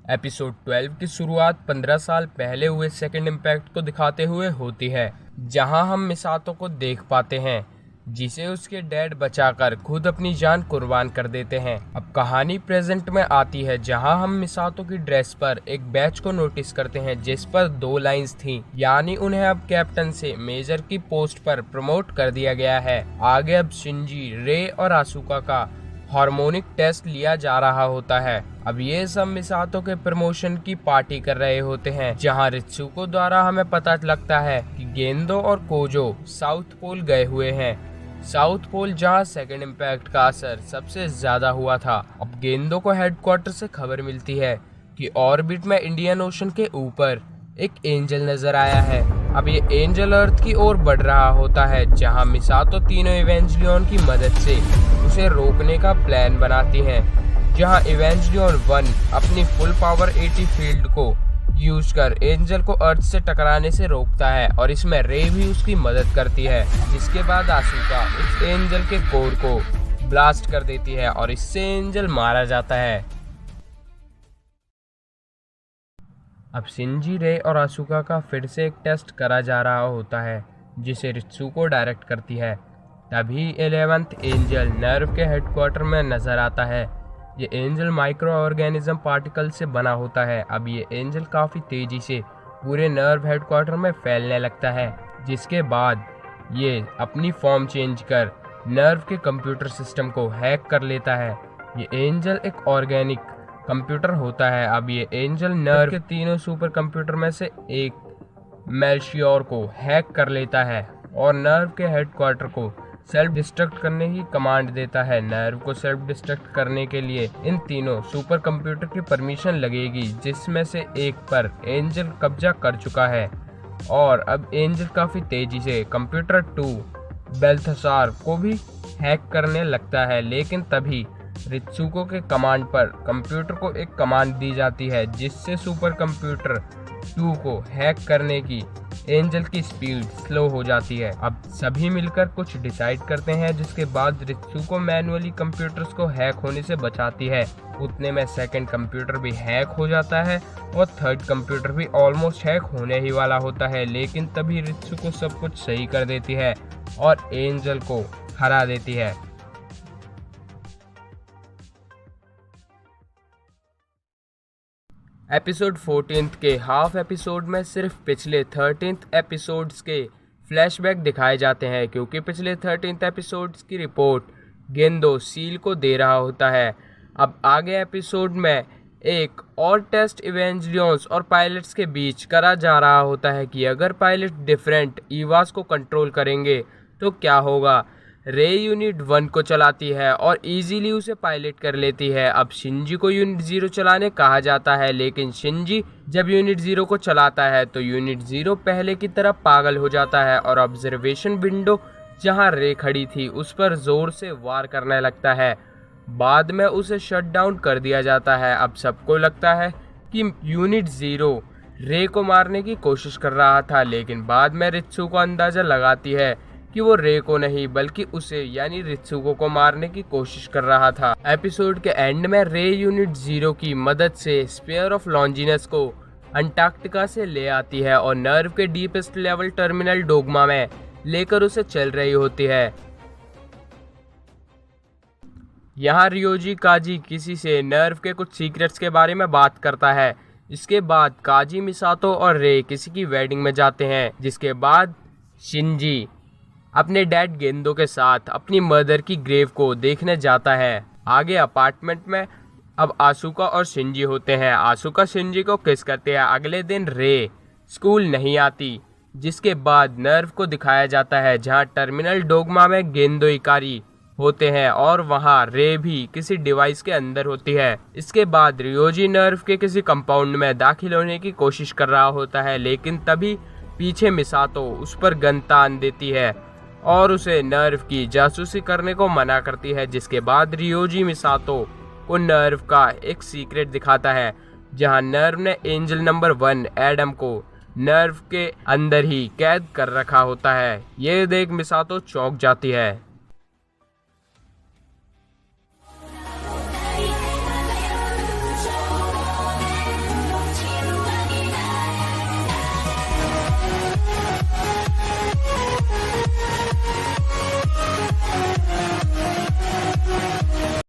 Episode 12 की शुरुआत 15 साल पहले हुए सेकंड इम्पैक्ट को दिखाते हुए होती है, जहां हम मिसातो को देख पाते हैं जिसे उसके डैड बचाकर खुद अपनी जान कुर्बान कर देते हैं। अब कहानी प्रेजेंट में आती है, जहां हम मिसातो की ड्रेस पर एक बैच को नोटिस करते हैं जिस पर 2 लाइंस थीं, यानी उन्हें अब कैप्टन से मेजर की पोस्ट पर प्रमोट कर दिया गया है। आगे अब शिंजी, रे और आसुका का हार्मोनिक टेस्ट लिया जा रहा होता है। अब ये सब मिसातो के प्रमोशन की पार्टी कर रहे होते हैं, जहां रित्सुको द्वारा हमें पता लगता है कि गेंदो और कोजो साउथ पोल गए हुए हैं। साउथ पोल जहां सेकंड इम्पैक्ट का असर सबसे ज्यादा हुआ था। अब गेंदो को हेडक्वार्टर से खबर मिलती है कि ऑर्बिट में इंडियन ओशन के ऊपर एक एंजल नजर आया है। अब ये एंजल अर्थ की ओर बढ़ रहा होता है, जहां मिसातो तीनों इवेंजलियन की मदद से उसे रोकने का प्लान बनाती हैं। जहां इवेंजलियन 1 अपनी फुल पावर 80 फील्ड को यूज कर एंजल को अर्थ से टकराने से रोकता है और इसमें रे भी उसकी मदद करती है। जिसके बाद आसुका उस एंजल के कोर को ब्लास्ट कर देती है और इससे एंजल मारा जाता है। अब शिंजी, रे और आसुका का फिर से एक टेस्ट करा जा रहा होता है जिसे रित्सुको डायरेक्ट करती है। तभी 11th एंजल नर्व के हेडक्वार्टर में नजर आता है। ये एंजल माइक्रो ऑर्गेनिज्म पार्टिकल से बना होता है। अब ये एंजल काफ़ी तेज़ी से पूरे नर्व हेडक्वार्टर में फैलने लगता है, जिसके बाद ये अपनी फॉर्म चेंज कर नर्व के कंप्यूटर सिस्टम को हैक कर लेता है। ये एंजल एक ऑर्गेनिक कंप्यूटर होता है। अब ये एंजल नर्व के तीनों सुपर कंप्यूटर में से एक मेल्शियोर को हैक कर लेता है और नर्व के हेडक्वार्टर को सेल्फ डिस्ट्रक्ट करने की कमांड देता है। नर्व को सेल्फ डिस्ट्रक्ट करने के लिए इन तीनों सुपर कंप्यूटर की परमिशन लगेगी, जिसमें से एक पर एंजल कब्जा कर चुका है और अब एंजल काफ़ी तेजी से कंप्यूटर 2 बेल्थसार को भी हैक करने लगता है। लेकिन तभी रित्सुको के कमांड पर कंप्यूटर को एक कमांड दी जाती है, जिससे सुपर कंप्यूटर 2 को हैक करने की एंजल की स्पीड स्लो हो जाती है। अब सभी मिलकर कुछ डिसाइड करते हैं, जिसके बाद रित्सुको मैनुअली कंप्यूटर्स को हैक होने से बचाती है। उतने में सेकंड कंप्यूटर भी हैक हो जाता है और थर्ड कंप्यूटर भी ऑलमोस्ट हैक होने ही वाला होता है। लेकिन तभी रित्सुको सब कुछ सही कर देती है और एंजल को हरा देती है। एपिसोड 14 के हाफ एपिसोड में सिर्फ पिछले 13th एपिसोड्स के फ्लैशबैक दिखाए जाते हैं, क्योंकि पिछले 13th एपिसोड्स की रिपोर्ट गेंदो सील को दे रहा होता है। अब आगे एपिसोड में एक और टेस्ट इवेंजलियंस और पायलट्स के बीच करा जा रहा होता है कि अगर पायलट डिफरेंट ईवास को कंट्रोल करेंगे तो क्या होगा। रे यूनिट 1 को चलाती है और इजीली उसे पायलट कर लेती है। अब शिंजी को यूनिट 0 चलाने कहा जाता है, लेकिन शिंजी जब यूनिट 0 को चलाता है तो यूनिट 0 पहले की तरह पागल हो जाता है और ऑब्जर्वेशन विंडो जहां रे खड़ी थी उस पर जोर से वार करने लगता है। बाद में उसे शट डाउन कर दिया जाता है। अब सबको लगता है कि यूनिट 0 रे को मारने की कोशिश कर रहा था, लेकिन बाद में रित्सुको अंदाजा लगाती है कि वो रे को नहीं बल्कि उसे यानी रित्सुको को मारने की कोशिश कर रहा था। एपिसोड के एंड में रे यूनिट 0 की मदद से स्पेयर ऑफ लॉन्जिनस को अंटार्कटिका से ले आती है और नर्व के डीपेस्ट लेवल टर्मिनल डोगमा में लेकर उसे चल रही होती है। यहाँ रियोजी काजी किसी से नर्व के कुछ सीक्रेट्स के बारे में बात करता है। इसके बाद काजी, मिसातो और रे किसी की वेडिंग में जाते हैं, जिसके बाद शिंजी अपने डैड गेंदो के साथ अपनी मदर की ग्रेव को देखने जाता है। आगे अपार्टमेंट में अब आसुका और शिंजी होते हैं। आसुका शिंजी को किस करते हैं। अगले दिन रे स्कूल नहीं आती, जिसके बाद नर्व को दिखाया जाता है जहां टर्मिनल डोगमा में गेंदो इकारी होते हैं और वहां रे भी किसी डिवाइस के अंदर होती है। इसके बाद रियोजी नर्व के किसी कंपाउंड में दाखिल होने की कोशिश कर रहा होता है, लेकिन तभी पीछे मिसातो उस पर गन तान देती है और उसे नर्व की जासूसी करने को मना करती है। जिसके बाद रियोजी मिसातो को नर्व का एक सीक्रेट दिखाता है, जहां नर्व ने एंजल नंबर 1 एडम को नर्व के अंदर ही कैद कर रखा होता है। ये देख मिसातो चौंक जाती है।